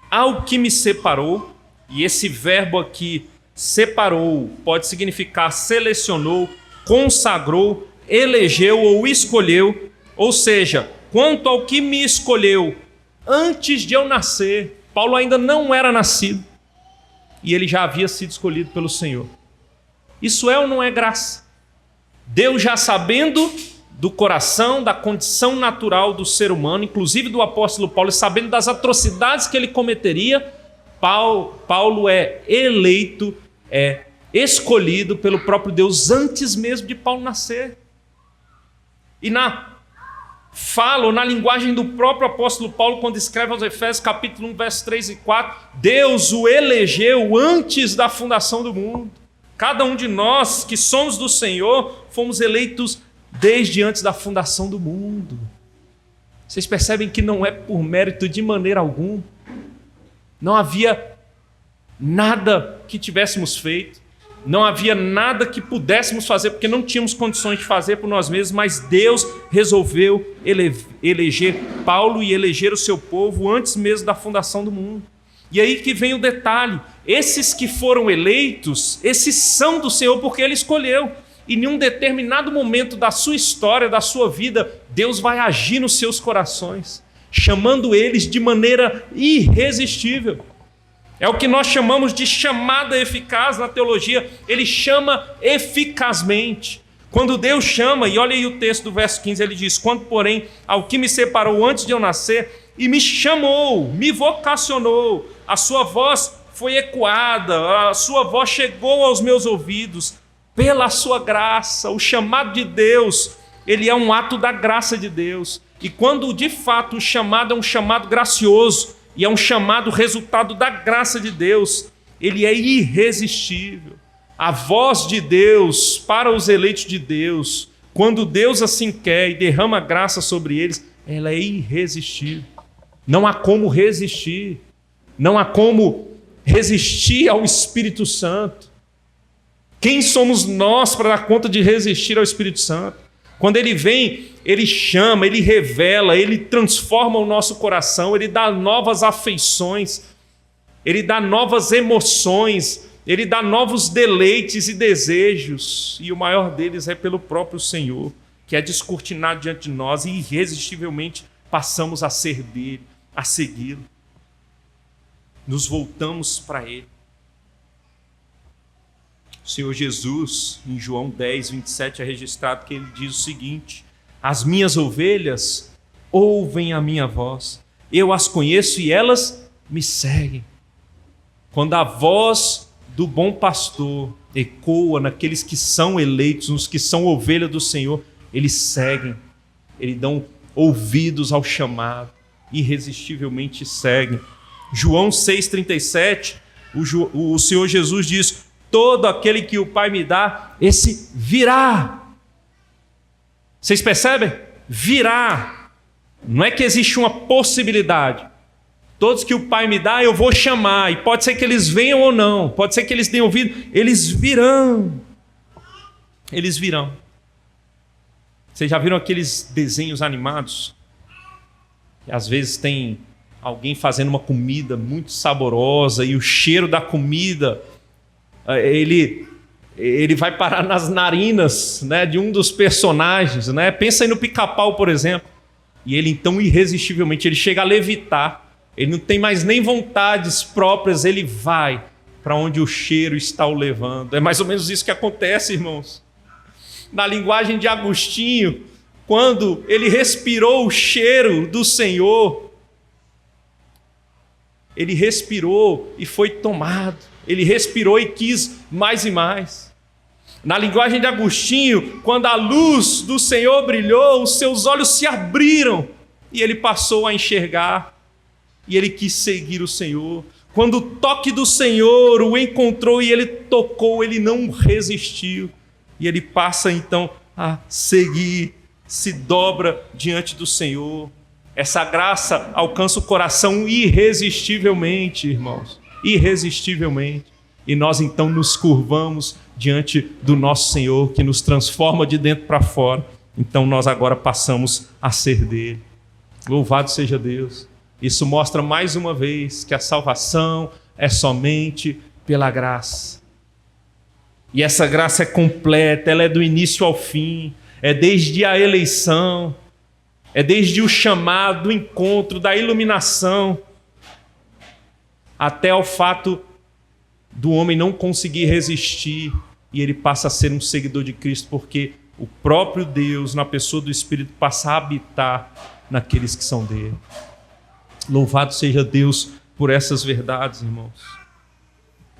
ao que me separou, e esse verbo aqui, separou, pode significar selecionou, consagrou, elegeu ou escolheu, ou seja, quanto ao que me escolheu antes de eu nascer, Paulo ainda não era nascido, e ele já havia sido escolhido pelo Senhor. Isso é ou não é graça? Deus já sabendo do coração, da condição natural do ser humano, inclusive do apóstolo Paulo, sabendo das atrocidades que ele cometeria, Paulo é eleito, é escolhido pelo próprio Deus antes mesmo de Paulo nascer. E na fala, ou na linguagem do próprio apóstolo Paulo, quando escreve aos Efésios, capítulo 1, versos 3 e 4, Deus o elegeu antes da fundação do mundo. Cada um de nós que somos do Senhor, fomos eleitos desde antes da fundação do mundo. Vocês percebem que não é por mérito de maneira alguma. Não havia nada que tivéssemos feito. Não havia nada que pudéssemos fazer, porque não tínhamos condições de fazer por nós mesmos, mas Deus resolveu eleger Paulo e eleger o seu povo antes mesmo da fundação do mundo. E aí que vem o detalhe, esses que foram eleitos, esses são do Senhor porque Ele escolheu. E em um determinado momento da sua história, da sua vida, Deus vai agir nos seus corações, chamando eles de maneira irresistível. É o que nós chamamos de chamada eficaz na teologia. Ele chama eficazmente. Quando Deus chama, e olha aí o texto do verso 15, ele diz: quando, porém, ao que me separou antes de eu nascer, e me chamou, me vocacionou, a sua voz foi ecoada, a sua voz chegou aos meus ouvidos, pela sua graça. O chamado de Deus, ele é um ato da graça de Deus. E quando de fato o chamado é um chamado gracioso, e é um chamado resultado da graça de Deus, ele é irresistível. A voz de Deus para os eleitos de Deus, quando Deus assim quer e derrama graça sobre eles, ela é irresistível. Não há como resistir. Não há como resistir ao Espírito Santo. Quem somos nós para dar conta de resistir ao Espírito Santo? Quando ele vem, ele chama, ele revela, ele transforma o nosso coração, ele dá novas afeições, ele dá novas emoções, ele dá novos deleites e desejos, e o maior deles é pelo próprio Senhor, que é descortinado diante de nós e irresistivelmente passamos a ser dele, a segui-lo. Nos voltamos para ele. O Senhor Jesus, em João 10, 27, é registrado que ele diz o seguinte: as minhas ovelhas ouvem a minha voz, eu as conheço e elas me seguem. Quando a voz do bom pastor ecoa naqueles que são eleitos, nos que são ovelha do Senhor, eles seguem, eles dão ouvidos ao chamado, irresistivelmente seguem. João 6,37, o Senhor Jesus diz: todo aquele que o Pai me dá, esse virá. Vocês percebem? Virá. Não é que existe uma possibilidade. Todos que o Pai me dá, eu vou chamar. E pode ser que eles venham ou não. Pode ser que eles tenham ouvido. Eles virão. Eles virão. Vocês já viram aqueles desenhos animados? E às vezes tem alguém fazendo uma comida muito saborosa e o cheiro da comida, ele vai parar nas narinas, né, de um dos personagens, né? Pensa aí no Pica-Pau, por exemplo. E ele então irresistivelmente, ele chega a levitar. Ele não tem mais nem vontades próprias, ele vai para onde o cheiro está o levando. É mais ou menos isso que acontece, irmãos. Na linguagem de Agostinho, quando ele respirou o cheiro do Senhor, ele respirou e foi tomado. Ele respirou e quis mais e mais. Na linguagem de Agostinho, quando a luz do Senhor brilhou, os seus olhos se abriram e ele passou a enxergar e ele quis seguir o Senhor. Quando o toque do Senhor o encontrou e ele tocou, ele não resistiu e ele passa então a seguir, se dobra diante do Senhor. Essa graça alcança o coração irresistivelmente, irmãos, irresistivelmente. E nós então nos curvamos diante do nosso Senhor, que nos transforma de dentro para fora. Então nós agora passamos a ser dele. Louvado seja Deus. Isso mostra mais uma vez que a salvação é somente pela graça. E essa graça é completa, ela é do início ao fim, é desde a eleição, é desde o chamado, do encontro, da iluminação, até o fato do homem não conseguir resistir e ele passa a ser um seguidor de Cristo, porque o próprio Deus, na pessoa do Espírito, passa a habitar naqueles que são dele. Louvado seja Deus por essas verdades, irmãos.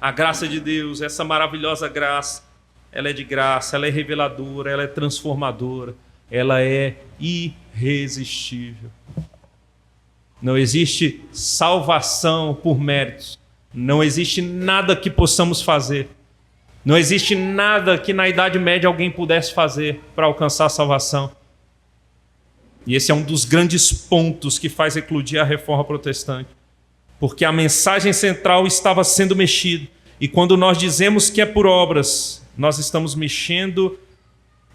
A graça de Deus, essa maravilhosa graça, ela é de graça, ela é reveladora, ela é transformadora, ela é irresistível. Não existe salvação por méritos. Não existe nada que possamos fazer. Não existe nada que na Idade Média alguém pudesse fazer para alcançar a salvação. E esse é um dos grandes pontos que faz eclodir a Reforma Protestante. Porque a mensagem central estava sendo mexida. E quando nós dizemos que é por obras, nós estamos mexendo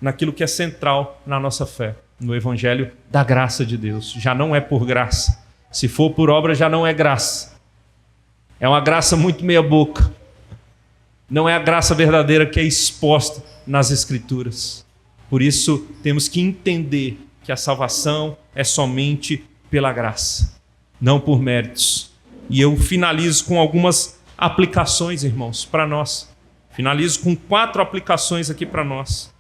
naquilo que é central na nossa fé, no Evangelho da graça de Deus. Já não é por graça. Se for por obra, já não é graça. É uma graça muito meia boca. Não é a graça verdadeira que é exposta nas Escrituras. Por isso, temos que entender que a salvação é somente pela graça, não por méritos, E eu finalizo com algumas aplicações, irmãos, para nós. Finalizo com 4 aplicações aqui para nós.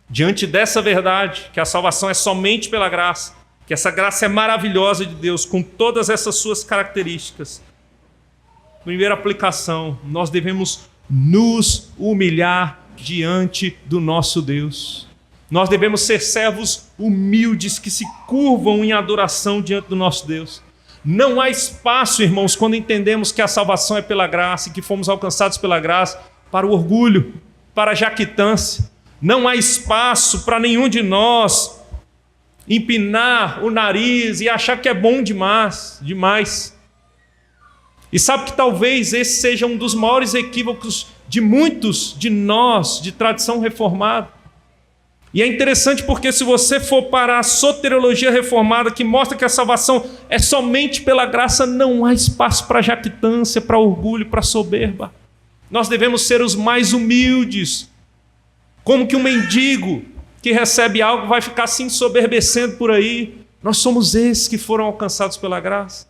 Diante dessa verdade, que a salvação é somente pela graça, que essa graça é maravilhosa de Deus, com todas essas suas características. Primeira aplicação, nós devemos nos humilhar diante do nosso Deus. Nós devemos ser servos humildes que se curvam em adoração diante do nosso Deus. Não há espaço, irmãos, quando entendemos que a salvação é pela graça e que fomos alcançados pela graça, para o orgulho, para a jactância. Não há espaço para nenhum de nós empinar o nariz e achar que é bom demais. E sabe que talvez esse seja um dos maiores equívocos de muitos de nós, de tradição reformada. E é interessante porque se você for para a soteriologia reformada, que mostra que a salvação é somente pela graça, não há espaço para jactância, para orgulho, para soberba. Nós devemos ser os mais humildes. Como que um mendigo que recebe algo vai ficar se ensoberbecendo por aí? Nós somos esses que foram alcançados pela graça.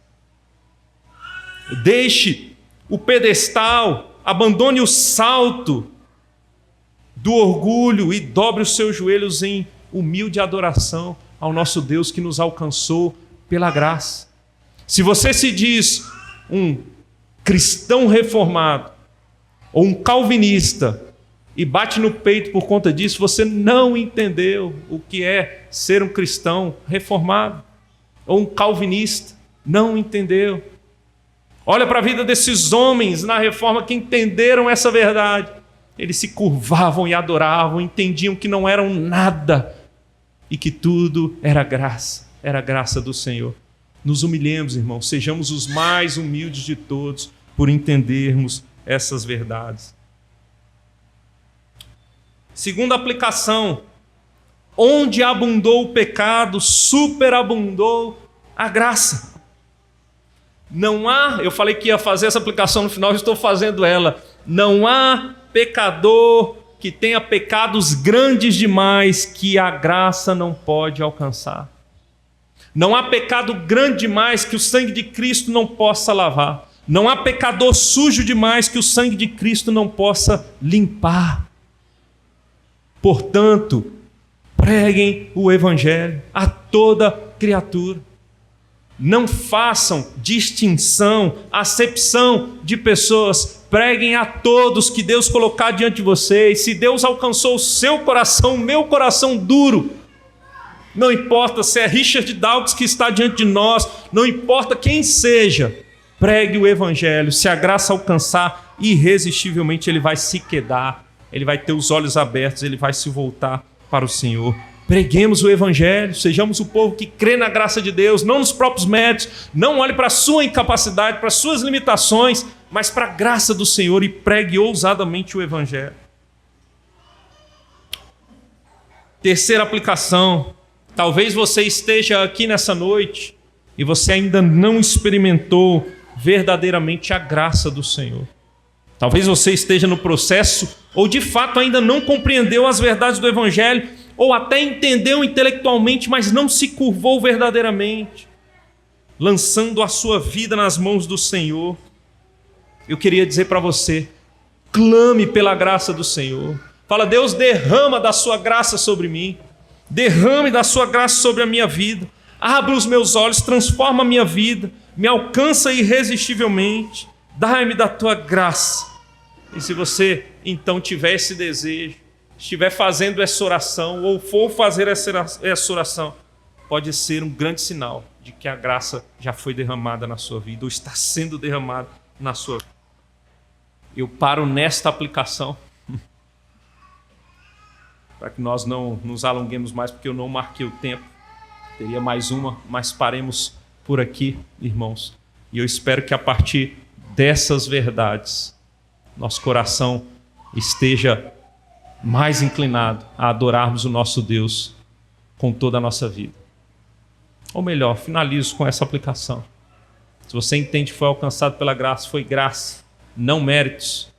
Deixe o pedestal, abandone o salto do orgulho e dobre os seus joelhos em humilde adoração ao nosso Deus que nos alcançou pela graça. Se você se diz um cristão reformado ou um calvinista e bate no peito por conta disso, você não entendeu o que é ser um cristão reformado ou um calvinista. Não entendeu. Olha para a vida desses homens na reforma que entenderam essa verdade. Eles se curvavam e adoravam, entendiam que não eram nada e que tudo era a graça do Senhor. Nos humilhemos, irmãos, sejamos os mais humildes de todos por entendermos essas verdades. Segunda aplicação, onde abundou o pecado, superabundou a graça. Não há, eu falei que ia fazer essa aplicação no final, estou fazendo ela. Não há pecador que tenha pecados grandes demais que a graça não pode alcançar. Não há pecado grande demais que o sangue de Cristo não possa lavar. Não há pecador sujo demais que o sangue de Cristo não possa limpar. Portanto, preguem o Evangelho a toda criatura. Não façam distinção, acepção de pessoas. Preguem a todos que Deus colocar diante de vocês. Se Deus alcançou o seu coração, o meu coração duro, não importa se é Richard Dawkins que está diante de nós, não importa quem seja, pregue o Evangelho. Se a graça alcançar, irresistivelmente ele vai se quedar, ele vai ter os olhos abertos, ele vai se voltar para o Senhor. Preguemos o Evangelho, sejamos o povo que crê na graça de Deus, não nos próprios méritos, não olhe para a sua incapacidade, para as suas limitações, mas para a graça do Senhor e pregue ousadamente o Evangelho. Terceira aplicação, talvez você esteja aqui nessa noite e você ainda não experimentou verdadeiramente a graça do Senhor. Talvez você esteja no processo ou de fato ainda não compreendeu as verdades do Evangelho ou até entendeu intelectualmente, mas não se curvou verdadeiramente, lançando a sua vida nas mãos do Senhor. Eu queria dizer para você, clame pela graça do Senhor. Fala, Deus, derrama da sua graça sobre mim, derrame da sua graça sobre a minha vida, abre os meus olhos, transforma a minha vida, me alcança irresistivelmente, dai-me da tua graça. E se você então tiver esse desejo, estiver fazendo essa oração ou for fazer essa oração, pode ser um grande sinal de que a graça já foi derramada na sua vida ou está sendo derramada na sua vida. Eu paro nesta aplicação para que nós não nos alonguemos mais, porque eu não marquei o tempo. Teria mais uma, mas paremos por aqui, irmãos. E eu espero que a partir dessas verdades, nosso coração esteja mais inclinado a adorarmos o nosso Deus com toda a nossa vida. Ou melhor, finalizo com essa aplicação. Se você entende que foi alcançado pela graça, foi graça, não méritos,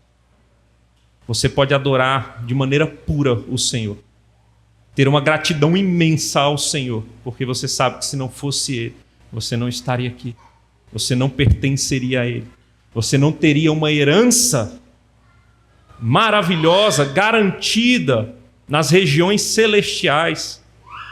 você pode adorar de maneira pura o Senhor. Ter uma gratidão imensa ao Senhor, porque você sabe que se não fosse Ele, você não estaria aqui. você não pertenceria a Ele. Você não teria uma herança maravilhosa, garantida nas regiões celestiais.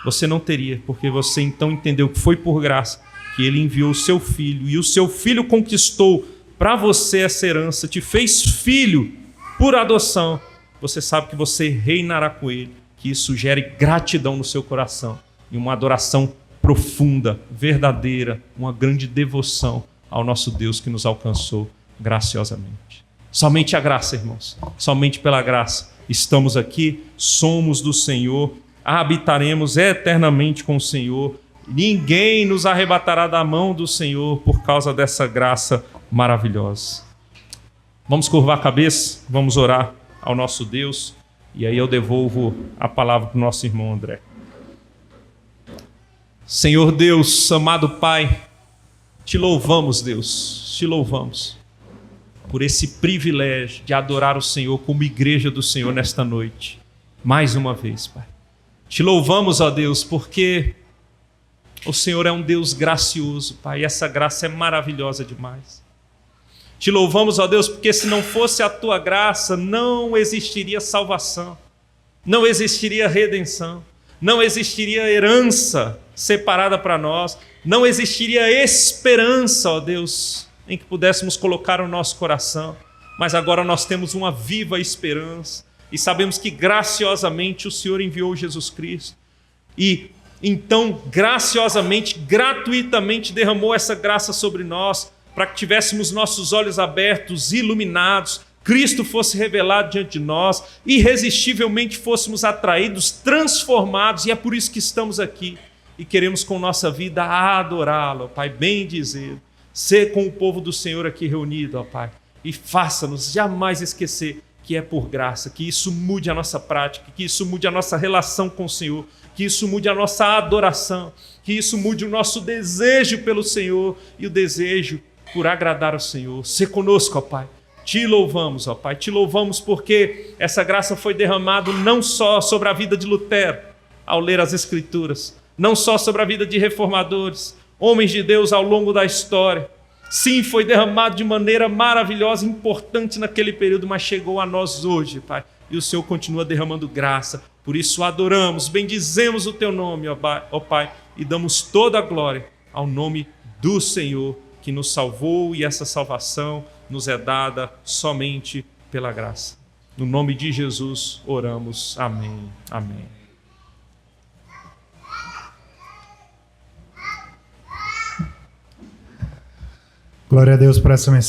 Você não teria, porque você então entendeu que foi por graça que Ele enviou o seu Filho, e o seu Filho conquistou para você essa herança, te fez filho por adoção. Você sabe que você reinará com Ele, que isso gere gratidão no seu coração e uma adoração profunda, verdadeira, uma grande devoção ao nosso Deus que nos alcançou graciosamente. Somente a graça, irmãos, somente pela graça estamos aqui, somos do Senhor, habitaremos eternamente com o Senhor. Ninguém nos arrebatará da mão do Senhor por causa dessa graça maravilhosa. Vamos curvar a cabeça, vamos orar ao nosso Deus, e aí eu devolvo a palavra para o nosso irmão André. Senhor Deus, amado Pai, te louvamos, Deus, te louvamos por esse privilégio de adorar o Senhor como igreja do Senhor nesta noite, mais uma vez, Pai. Te louvamos, ó Deus, porque o Senhor é um Deus gracioso, Pai, e essa graça é maravilhosa demais. Te louvamos, ó Deus, porque se não fosse a Tua graça, não existiria salvação, não existiria redenção, não existiria herança separada para nós, não existiria esperança, ó Deus, em que pudéssemos colocar o nosso coração, mas agora nós temos uma viva esperança e sabemos que graciosamente o Senhor enviou Jesus Cristo e então graciosamente, gratuitamente derramou essa graça sobre nós para que tivéssemos nossos olhos abertos, iluminados, Cristo fosse revelado diante de nós, irresistivelmente fôssemos atraídos, transformados, e é por isso que estamos aqui e queremos com nossa vida adorá-lo, Pai, bem dizer, ser com o povo do Senhor aqui reunido, ó Pai, e faça-nos jamais esquecer que é por graça, que isso mude a nossa prática, que isso mude a nossa relação com o Senhor, que isso mude a nossa adoração, que isso mude o nosso desejo pelo Senhor e o desejo por agradar ao Senhor. Sê conosco, ó Pai. Te louvamos, ó Pai, te louvamos porque essa graça foi derramada não só sobre a vida de Lutero, ao ler as Escrituras, não só sobre a vida de reformadores, homens de Deus ao longo da história. Sim, foi derramado de maneira maravilhosa, importante naquele período, mas chegou a nós hoje, Pai. E o Senhor continua derramando graça. Por isso adoramos, bendizemos o Teu nome, ó Pai, e damos toda a glória ao nome do Senhor, que nos salvou, e essa salvação nos é dada somente pela graça. No nome de Jesus oramos. Amém. Amém. Glória a Deus por essa mensagem.